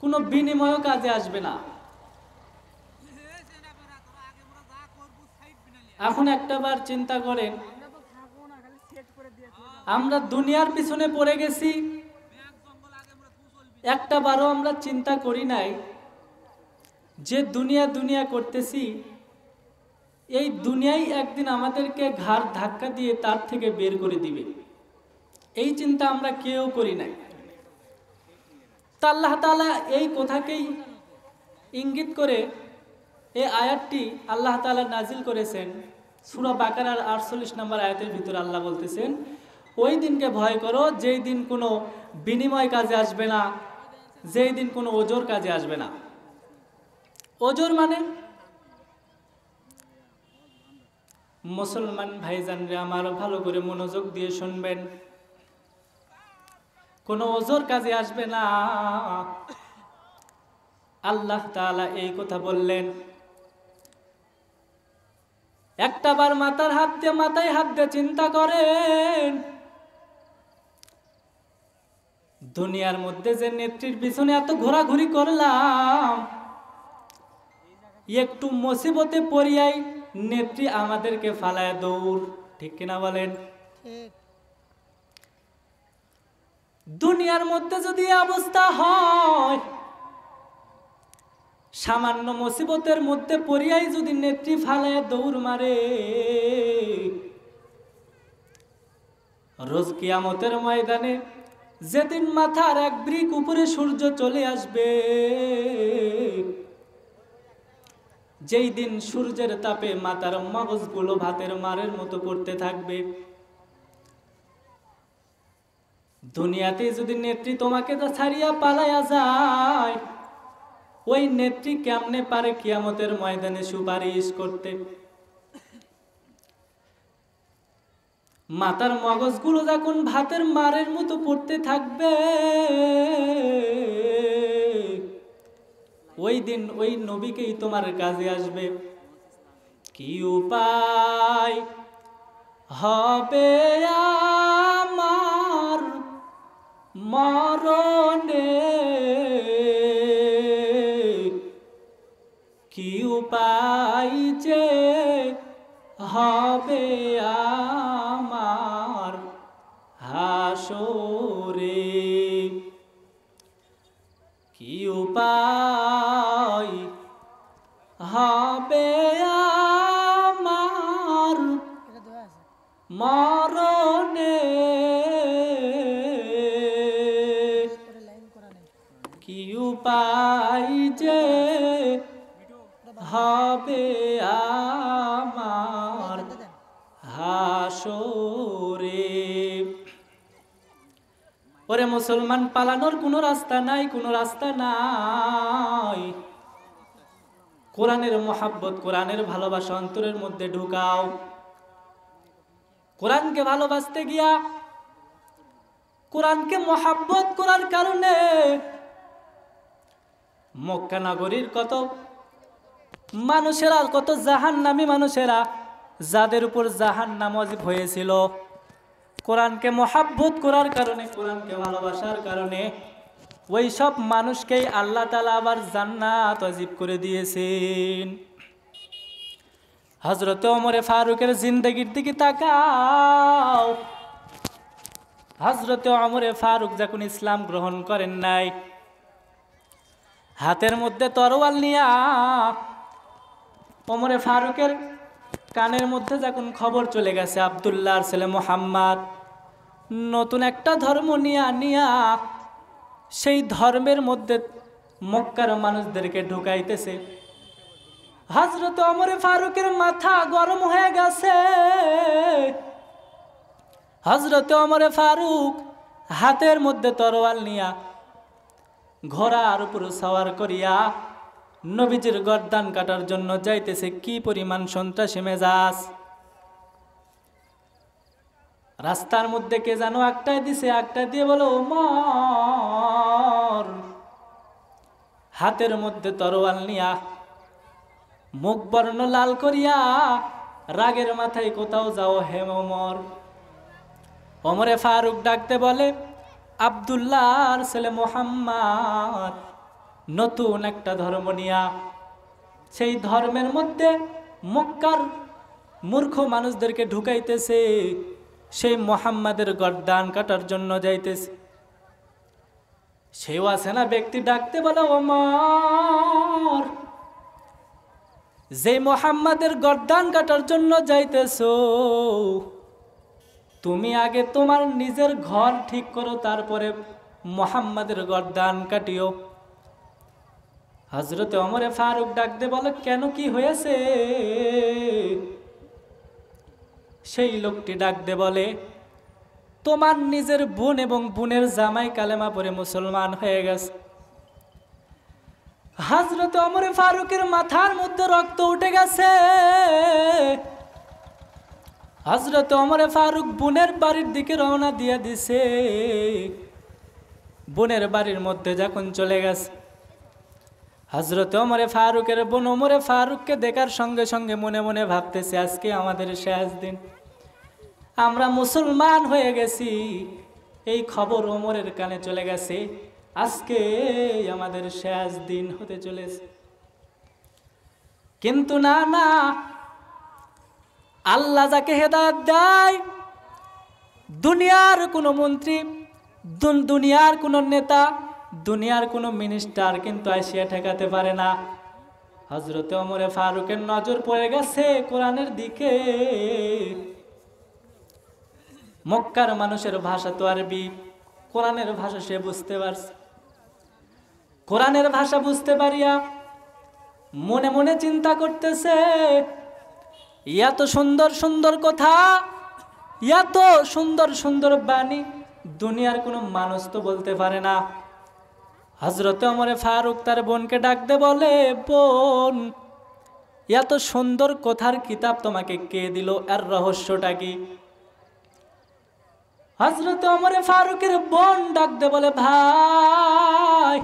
কোনো বিনিময়ও কাজে আসবে না। এখন একটাবার চিন্তা করেন, আমরা দুনিয়ার পিছনে পড়ে গেছি, একটাবারও আমরা চিন্তা করি নাই যে দুনিয়া দুনিয়া করতেছি, এই দুনিয়াই একদিন আমাদেরকে ঘাড় ধাক্কা দিয়ে তার থেকে বের করে দিবে। এই চিন্তা আমরা কেউ করি নাই। তা আল্লাহ তাআলা এই কথাকেই ইঙ্গিত করে এই আয়াতটি আল্লাহ তাআলা নাজিল করেছেন সূরা বাকারার 48 নম্বর আয়াতের ভিতরে। আল্লাহ বলতেছেন, ওই দিনকে ভয় করো যেই দিন কোনো বিনিময় কাজে আসবে না, যেই দিন কোনো ওজর কাজে আসবে না। ওজর মানে মুসলমান ভাইজানরে আমার ভালো করে মনোযোগ দিয়ে শুনবেন, কোনো ওজর কাজে আসবে না। আল্লাহ তাআলা এই কথা বললেন। একটাবার মাথায় হাত দিয়ে চিন্তা করেন, দুনিয়ার মধ্যে যে নেত্রীর পিছনে এত ঘোরাঘুরি করলাম, একটু মুসিবতে পড়িয়াই নেত্রী আমাদেরকে ফালায় দৌড়, ঠিক কিনা বলেন? দুনিয়ার মধ্যে যদি অবস্থা হয়, সামান্য মুসিবতের মধ্যে পড়িয়াই যদি নেত্রী ফালায় দৌড় মারে, রোজ কিয়ামতের ময়দানে যেদিন মাথার এক ব্রিক উপরে সূর্য চলে আসবে, যেই দিন সূর্যের তাপে মাথার মগজগুলো ভাতের মারের মতো পড়তে থাকবে, দুনিয়াতে যদি নেত্রী তোমাকে ছাড়িয়া পালাইয়া যায়, ওই নেত্রী কেমনে পারে কিয়ামতের ময়দানে সুপারিশ করতে? মাথার মগজগুলো যখন ভাতের মারের মতো পড়তে থাকবে, ওই দিন ওই নবীকেই তোমার কাজে আসবে। কি উপায় হবে আমার মরণে, কি উপায় যে হবে আমার হাসরে, কি উপায় হবে আমার মরণে, কি উপায় যে হবে আমার হাসরে। ওরে মুসলমান, পালানোর কোনো রাস্তা নাই, কোনো রাস্তা নাই। কোরআনের মহাব্বত, কোরআনের ভালোবাসা অন্তরের মধ্যে ঢুকাও। কোরআনকে ভালোবাসতে গিয়া, কোরআনকে মহাব্বত করার কারণে মক্কা নগরীর কত মানুষেরা, কত জাহান্নামী মানুষেরা, যাদের উপর জাহান্নাম ওয়াজিব হয়েছিল, কোরআনকে মহাব্বত করার কারণে, কোরআনকে ভালোবাসার কারণে ওই সব মানুষকেই আল্লাহ তাআলা আবার জান্নাত ওয়াজিব করে দিয়েছেন। হযরত ওমরে ফারুকের জিন্দেগির দিকে তাকাও। হযরত ওমরে ফারুক যখন ইসলাম গ্রহণ করেন নাই, হাতের মধ্যে তরোয়াল নিয়া ওমরে ফারুকের কানের মধ্যে যখন খবর চলে গেছে আব্দুল্লাহর ছেলে মুহাম্মদ নতুন একটা ধর্ম নিয়া সেই ধর্মের মধ্যে মক্কার মানুষদেরকে ঢুকাইতেছে, হযরত ওমরে ফারুকের মাথা গরম হয়ে গেছে। হযরত ওমরে ফারুক হাতের মধ্যে তরোয়াল নিয়া ঘোড়ার উপর সওয়ার করিয়া নবীজির গর্দান কাটার জন্য যাইতেছে। কি পরিমাণ সন্ত্রাসী মেজাজ! রাস্তার মধ্যে কে যেন একটাই দিছে, একটা দিয়ে বলো ওমর। হাতের মধ্যে তরোয়াল নিয়া মুখ বর্ণ লাল করিয়া রাগের মাথায় কোথাও যাও হে ওমর। ওমরে ফারুক ডাকতে বলে, আব্দুল্লাহর ছেলে মুহাম্মদ, নতুন একটা ধর্ম নিয়া সেই ধর্মের মধ্যে মক্কার মূর্খ মানুষদেরকে ঢুকাইতেছে, সেই মুহাম্মাদের গর্দান কাটার জন্য যাইতেছে। সেও আছে না ব্যক্তি ডাকতে বলে, ওমর, যে মুহাম্মাদের গর্দান কাটার জন্য যাইতেছো, তুমি আগে তোমার নিজের ঘর ঠিক করো, তারপরে মুহাম্মাদের গর্দান কাটিও। হযরতে ওমরে ফারুক ডাকতে বলে, কেন, কি হয়েছে? সেই লোকটি ডাকতে বলে, তোমার নিজের বোন এবং বোনের জামাই কালেমা পড়ে মুসলমান হয়ে গেছে। হযরত ওমরে ফারুকের মাথার মধ্যে রক্ত উঠে গেছে। হযরত ওমরে ফারুক বোনের বাড়ির দিকে রওনা দিয়ে দিছে। বোনের বাড়ির মধ্যে যখন চলে গেছে, হযরত ওমরে ফারুকের বোন ওমরে ফারুককে দেখার সঙ্গে সঙ্গে মনে মনে ভাবতেছে, আজকে আমাদের শেষ দিন, আমরা মুসলমান হয়ে গেছি। এই খবর ওমরের কানে চলে গেছে, আজকে আমাদের শেষ দিন হতে চলেছে। কিন্তু না না, আল্লাহ যাকে হেদায়েত দেয়, দুনিয়ার কোনো মন্ত্রী, দুনিয়ার কোনো নেতা, দুনিয়ার কোনো মিনিস্টার কিন্তু আসিয়া ঠেকাতে পারে না। হযরতে ওমরে ফারুকের নজর পড়ে গেছে কোরআনের দিকে। মক্কার মানুষের ভাষা তো আরবি, কোরআনের ভাষা সে বুঝতে পারছে। কোরআনের ভাষা বুঝতে পারিয়া মনে মনে চিন্তা করতেছে, এত সুন্দর সুন্দর কথা, এত সুন্দর সুন্দর বাণী দুনিয়ার কোনো মানুষ তো বলতে পারে না। হযরতে ওমরে ফারুক তার বোনকে ডাকতে বলে, বোন, এত সুন্দর কথার কিতাব তোমাকে কে দিল, এর রহস্যটা কি? হযরতে ওমরে ফারুকের বোন ডাকতে বলে, ভাই,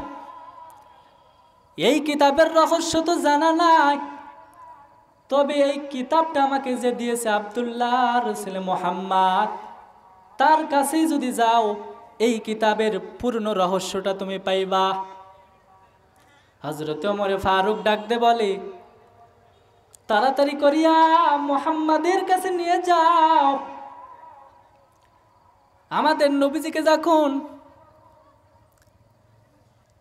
এই কিতাবের রহস্য তো জানা নাই, তবে এই কিতাবটা আমাকে যে দিয়েছে আব্দুল্লাহর ছেলে মুহাম্মদ, তার কাছেই যদি যাও এই কিতাবের পূর্ণ রহস্যটা তুমি পাইবা। হযরতে ওমরে ফারুক ডাকতে বলে, তাড়াতাড়ি করিয়া মুহাম্মাদের কাছে নিয়ে যাও। আমাদের নবীজিকে যখন,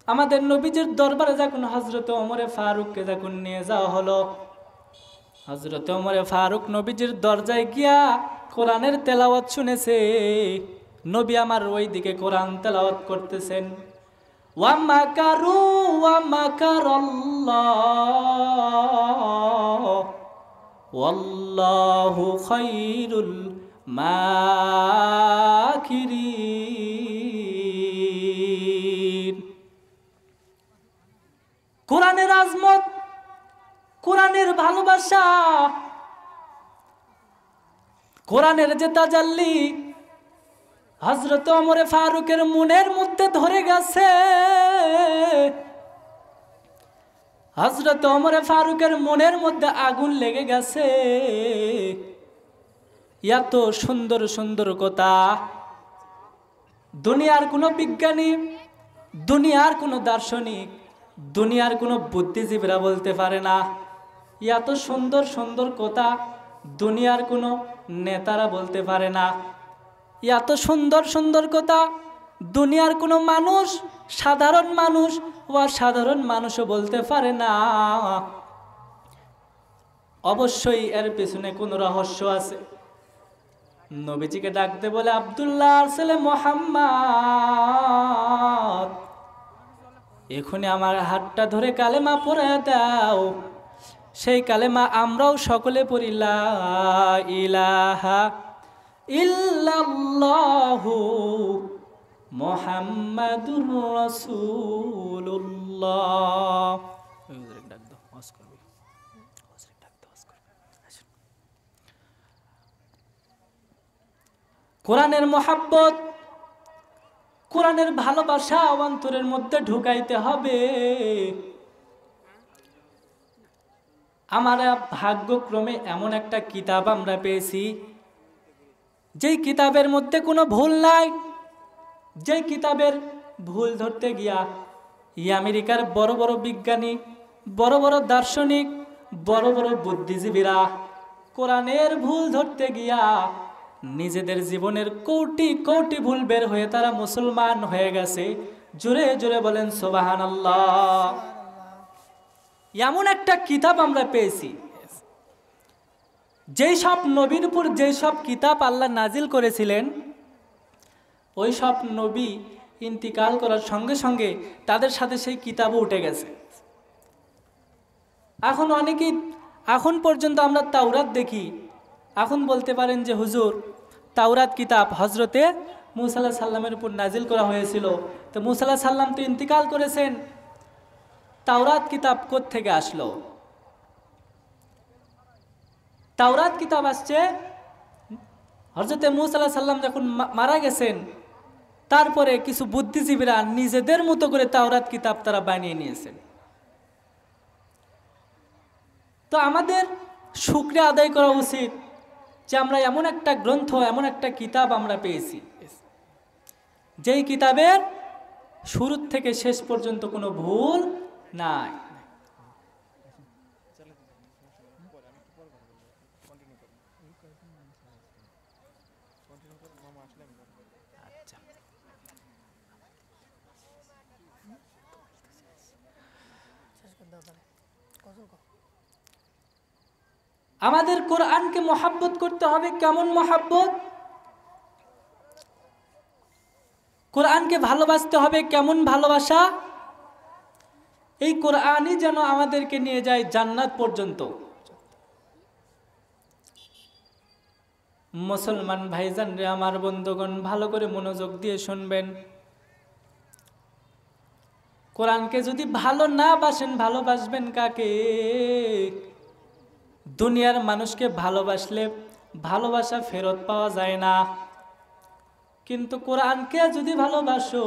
আমাদের নবীজির দরবারে যখন হযরতে ওমরে ফারুককে যখন নিয়ে যাওয়া হলো, হযরতে ওমরে ফারুক নবীজির দরজায় গিয়া কোরআনের তেলাওয়াত শুনেছে। নবী আমার ওই দিকে কোরআন তেলাওয়াত করতেছেন। ওয়া মাকারু ওয়া মাকারাল্লাহ ওয়াল্লাহু খায়রুল মাকিরিন। কোরআনের আজমত, কোরআনের ভালোবাসা, কোরআনের যে তাজাল্লি হযরত ওমরে ফারুকের মনের মধ্যে ধরে গেছে। হযরত ওমরে ফারুকের মনের মধ্যে আগুন লেগে গেছে। এত সুন্দর সুন্দর কথা দুনিয়ার কোনো বিজ্ঞানী, দুনিয়ার কোনো দার্শনিক, দুনিয়ার কোনো বুদ্ধিজীবীরা বলতে পারে না। এত সুন্দর সুন্দর কথা দুনিয়ার কোনো নেতারা বলতে পারে না। এত সুন্দর সুন্দর কথা দুনিয়ার কোনো মানুষ, সাধারণ মানুষ ও সাধারণ মানুষও বলতে পারে না। অবশ্যই এর পেছনে কোনো রহস্য আছে। নবীজিকে ডাকতে বলে, আব্দুল্লাহর ছেলে মুহাম্মদ, এখনই আমার হাতটা ধরে কালেমা পড়ায়া দাও। সেই কালেমা আমরাও সকলে পড়ি, লা ইলাহা ইল্লাল্লাহু মুহাম্মাদুর রাসূলুল্লাহ। কোরআনের মহাব্বত, কোরআনের ভালোবাসা অন্তরের মধ্যে ঢুকাইতে হবে। আমরা ভাগ্যক্রমে এমন একটা কিতাব আমরা পেয়েছি, যেই কিতাবের মধ্যে কোনো ভুল নাই, যেই কিতাবের ভুল ধরতে গিয়া এই আমেরিকার বড় বড় বিজ্ঞানী, বড় বড় দার্শনিক, বড় বড় বুদ্ধিজীবীরা কোরআনের ভুল ধরতে গিয়া নিজেদের জীবনের কোটি কোটি ভুল বের হয়ে তারা মুসলমান হয়ে গেছে। জোরে জোরে বলেন সুবহানাল্লাহ। এমন একটা কিতাব আমরা পেয়েছি, যেই সব নবীর উপর যেই সব কিতাব আল্লাহ নাজিল করেছিলেন, ওই সব নবী ইন্তিকাল করার সঙ্গে সঙ্গে তাদের সাথে সেই কিতাবও উঠে গেছে। এখন অনেকেই, এখন পর্যন্ত আমরা তাওরাত দেখি, এখন বলতে পারেন যে হুজুর তাওরাত কিতাব হজরতে মুসা আলাইহিস সালামের উপর নাজিল করা হয়েছিল, তো মুসা আলাইহিস সালাম তো ইন্তিকাল করেছেন, তাওরাত কিতাব কোত্থেকে আসলো? তাওরাত কিতাব আসছে হযরতে মূসা আলাইহিস সালাম যখন মারা গেছেন, তারপরে কিছু বুদ্ধিজীবীরা নিজেদের মতো করে তাওরাত কিতাব তারা বানিয়ে নিয়েছেন। তো আমাদের শুকরিয়া আদায় করা উচিত যে আমরা এমন একটা গ্রন্থ, এমন একটা কিতাব আমরা পেয়েছি, যেই কিতাবের শুরু থেকে শেষ পর্যন্ত কোনো ভুল নাই। আমাদের কোরআনকে মহাব্বত করতে হবে। কেমন মহাব্বত? কোরআনকে ভালোবাসতে হবে। কেমন ভালোবাসা? এই কোরআনই যেন আমাদেরকে নিয়ে যায় জান্নাত পর্যন্ত। মুসলমান ভাইজান রে, আমার বন্ধুগণ, ভালো করে মনোযোগ দিয়ে শুনবেন। কোরআনকে যদি ভালো না বাসেন, ভালোবাসবেন কাকে? দুনিয়ার মানুষকে ভালোবাসলে ভালোবাসা ফেরত পাওয়া যায় না, কিন্তু কোরআনকে যদি ভালোবাসো,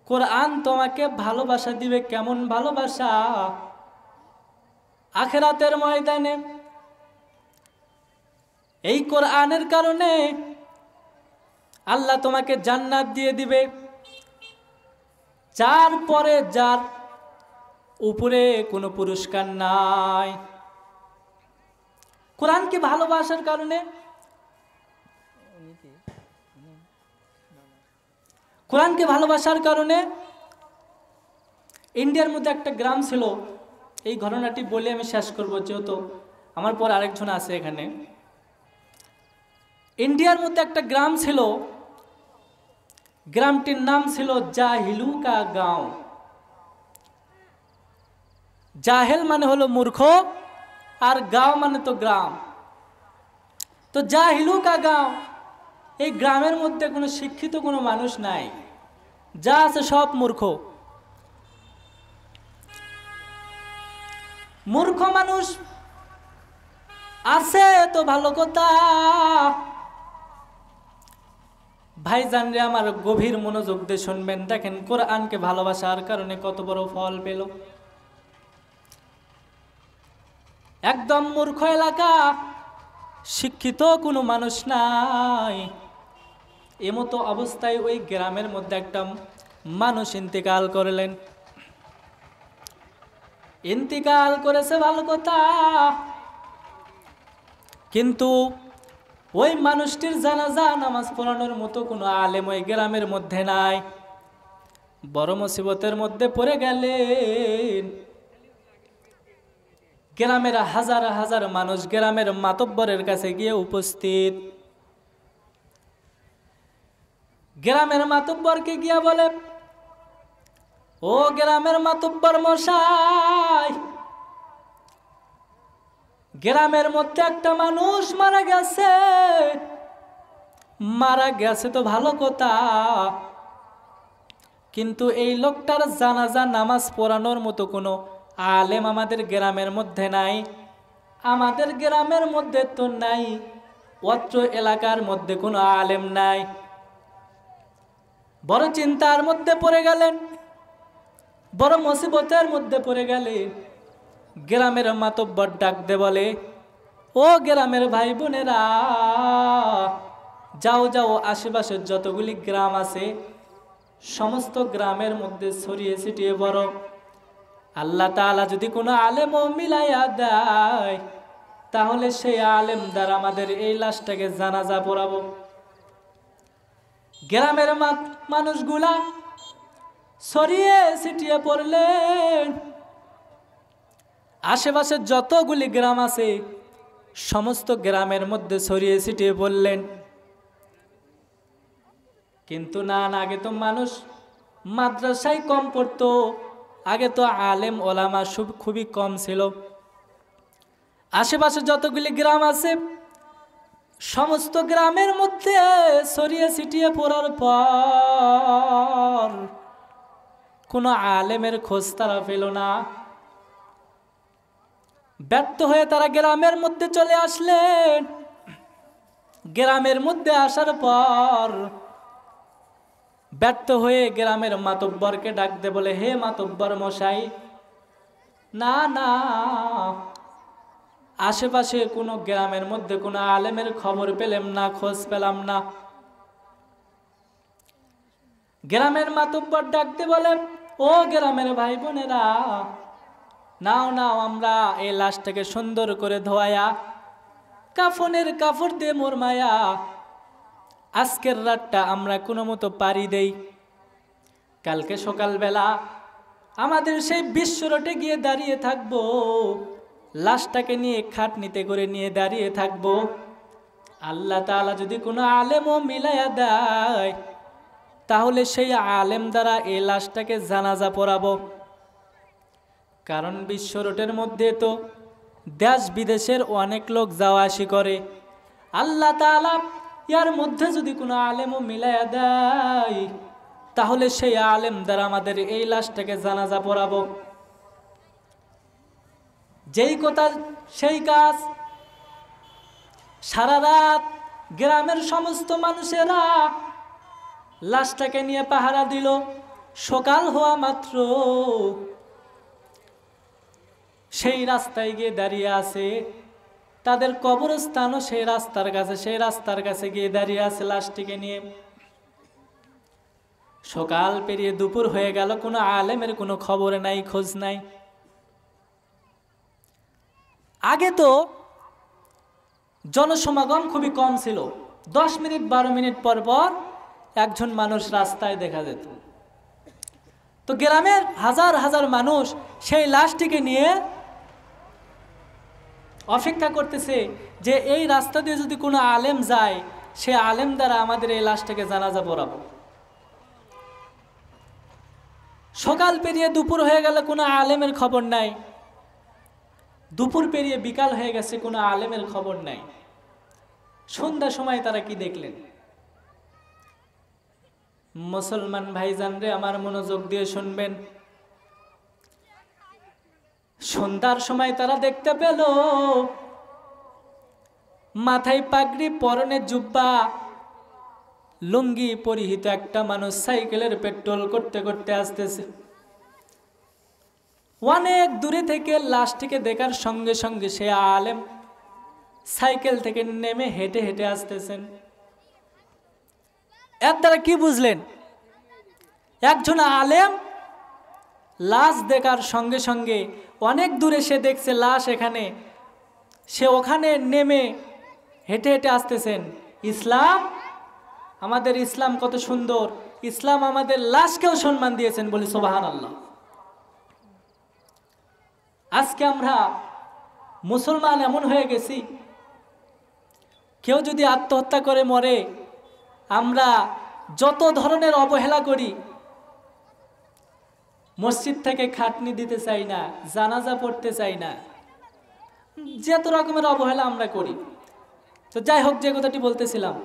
কোরআন তোমাকে ভালোবাসা দিবে। কেমন ভালোবাসা? আখিরাতের ময়দানে এই কোরআনের কারণে আল্লাহ তোমাকে জান্নাত দিয়ে দিবে, যার পরে যার উপরে কোনো পুরস্কার নাই। কোরআনকে ভালোবাসার কারণে, কোরআনকে ভালোবাসার কারণে ইন্ডিয়ার মধ্যে একটা গ্রাম ছিল। এই ঘটনাটি বলে আমি শেষ করব, যেহেতু আমার পর আরেকজন আছে এখানে। ইন্ডিয়ার মধ্যে একটা গ্রাম ছিল, গ্রামটির নাম ছিল জাহিলুকা গাঁও। জাহেল মানে হলো মূর্খ, আর গাঁও মানে তো গ্রাম। তো জাহিলুকা গাঁও, এই গ্রামের মধ্যে কোনো শিক্ষিত কোনো মানুষ নাই, যা আছে সব মূর্খ। মূর্খ মানুষ আছে তো ভালো কথা। ভাইজান রে, আমার গভীর মনোযোগ দিয়ে শুনবেন। দেখেন কোরআনকে ভালোবাসার কারণে কত বড় ফল পেল। একদম মূর্খ এলাকা, শিক্ষিত কোনো মানুষ নাই, এমতো অবস্থায় ওই গ্রামের মধ্যে একটা মানুষ ইন্তেকাল করলেন। ইন্তেকাল করেছে ভালো কথা, কিন্তু ওই মানুষটির জানাজা নামাজ পড়ানোর মতো কোনো আলেম ওই গ্রামের মধ্যে নাই। বড় মুসিবতের মধ্যে পড়ে গেলেন। গ্রামের হাজার হাজার মানুষ গ্রামের মাতব্বরের কাছে গিয়ে উপস্থিত। গ্রামের মাতব্বরকে গিয়া বলে, ও গ্রামের মাতব্বর মশাই, গ্রামের মধ্যে একটা মানুষ মারা গেছে। মারা গেছে তো ভালো কথা, কিন্তু এই লোকটার জানাজা নামাজ পড়ানোর মতো কোনো আলেম আমাদের গ্রামের মধ্যে নাই। আমাদের গ্রামের মধ্যে তো নাই, অত্র এলাকার মধ্যে কোনো আলেম নাই। বড় চিন্তার মধ্যে পড়ে গেলেন, বড় মুসিবতের মধ্যে পড়ে গেলেন। গ্রামের মাতব্বর ডাক দে বলে, ও গ্রামের ভাই বোনেরা, যাও যাও, আশেপাশের যতগুলি গ্রাম আছে সমস্ত গ্রামের মধ্যে ছড়িয়ে ছিটিয়ে বড়। আল্লাহ তাআলা যদি কোনো আলেমও মিলাইয়া দেয়, তাহলে সেই আলেম দ্বারা আমাদের এই লাশটাকে জানাজা পড়াবো। গ্রামের মানুষগুলা ছড়িয়ে ছিটিয়ে পড়লেন। আশেপাশে যতগুলি গ্রাম আছে সমস্ত গ্রামের মধ্যে ছড়িয়ে ছিটিয়ে পড়লেন। কিন্তু না, আগে তো মানুষ মাদ্রাসায় কম পড়তো, আগে তো আলেম ওলামা খুবই কম ছিল। আশেপাশে যতগুলি গ্রাম আছে সমস্ত গ্রামের মধ্যে ছড়িয়ে ছিটিয়ে পড়ার পর কোনো আলেমের খোঁজ তারা পেল না। ব্যর্থ হয়ে তারা গ্রামের মধ্যে চলে আসলেন। গ্রামের মধ্যে আসার পর ব্যর্থ হয়ে গ্রামের মাতব্বরকে ডাকতে বলে, হে মাতব্বর মশাই, না না, আশেপাশে কোনো গ্রামের মধ্যে কোনো আলেমের খবর পেলাম না, খোঁজ পেলাম না। গ্রামের মাতব্বর ডাকতে বলে, ও গ্রামের ভাই বোনেরা, নাও নাও, আমরা এই লাশটাকে সুন্দর করে ধোয়া কাফনের কাপড় দিয়ে মোরমায়া আজকের রাতটা আমরা কোনো মতো পারি দেই। কালকে সকালবেলা আমাদের সেই বিশ্ব রোডে গিয়ে দাঁড়িয়ে থাকবো, লাশটাকে নিয়ে খাটনিতে করে নিয়ে দাঁড়িয়ে থাকবো। আল্লাহ তাআলা যদি কোনো আলেমও মিলাইয়া দেয়, তাহলে সেই আলেম দ্বারা এই লাশটাকে জানাজা পড়াবো। কারণ বিশ্ব রোডের মধ্যে তো দেশ বিদেশের অনেক লোক যাওয়া আসি করে। আল্লাহ তাআলা ইয়ার মধ্যে যদি কোনো আলেমও মিলাইয়া দেয়, তাহলে সেই আলেম দ্বারা আমাদের এই লাশটাকে জানাজা পড়াবো। যেই কথা সেই কাজ। সারা রাত গ্রামের সমস্ত মানুষেরা লাশটাকে নিয়ে পাহারা দিল। সকাল হওয়া মাত্র সেই রাস্তায় গিয়ে দাঁড়িয়ে আছে, তাদের কবরস্থানও সেই রাস্তার কাছে গিয়ে দাঁড়িয়ে আছে লাশটিকে নিয়ে। সকাল পেরিয়ে দুপুর হয়ে গেল, কোনো আলেমের কোনো খবর নাই, খোঁজ নাই। আগে তো জনসমাগম খুবই কম ছিল, 10 মিনিট 12 মিনিট পর পর একজন মানুষ রাস্তায় দেখা যেত। তো গ্রামের হাজার হাজার মানুষ সেই লাশটিকে নিয়ে অপেক্ষা করতেছে যে এই রাস্তা দিয়ে যদি কোনো আলেম যায়, সে আলেম দ্বারা আমাদের এই লাশটাকে জানাজা পড়াবো। সকাল পেরিয়ে দুপুর হয়ে গেল, কোনো আলেমের খবর নাই। দুপুর পেরিয়ে বিকাল হয়ে গেছে, কোনো আলেমের খবর নাই। সন্ধ্যার সময় তারা কি দেখলেন? মুসলমান ভাইজান রে, আমার মনোযোগ দিয়ে শুনবেন। সন্ধ্যার সময় তারা দেখতে পেল মাথায় পাগড়ি, পরনে জুব্বা, লুঙ্গি পরিহিত একটা মানুষ সাইকেলের পেট্রোল করতে করতে আসতেছে। অনেক দূরে থেকে লাশটিকে দেখার সঙ্গে সঙ্গে সে আলেম সাইকেল থেকে নেমে হেঁটে হেঁটে আসতেছেন। এর দ্বারা কি বুঝলেন? একজন আলেম লাশ দেখার সঙ্গে সঙ্গে অনেক দূরে সে দেখছে লাশ এখানে, সে ওখানে নেমে হেঁটে হেঁটে আসতেছেন। ইসলাম, আমাদের ইসলাম কত সুন্দর! ইসলাম আমাদের লাশকেও সম্মান দিয়েছেন, বলি সুবহানাল্লাহ। আজকে আমরা মুসলমান এমন হয়ে গেছি, কেউ যদি আত্মহত্যা করে মরে, আমরা যত ধরনের অবহেলা করি। মসজিদ থেকে খাটনি দিতে চাই না, জানাজা পড়তে চাই না, যত রকমের অবহেলা আমরা করি। তো যাই হোক, যে কথাটি বলতেছিলাম,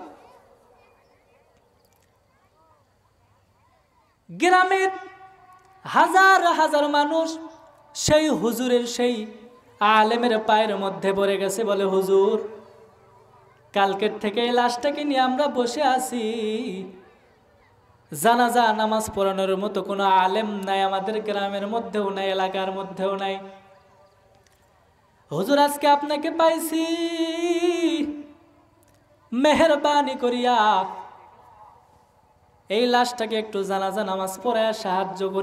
গ্রামের হাজার হাজার মানুষ সেই হুজুরের, সেই আলেমের পায়ের মধ্যে পড়ে গেছে, বলে হুজুর, কালকের থেকে এই লাশটাকে নিয়ে আমরা বসে আছি, জানাজা নামাজ পড়ানোর মতো কোনো আলেম নাই, আমাদের গ্রামের মধ্যেও নাই, এলাকার মধ্যেও নাই। হুজুর, আজকে আপনাকে পাইছি, মেহেরবানি করিয়া এই লাশটাকে একটু জানাজা নামাজ পড়ায় সাহায্য করি।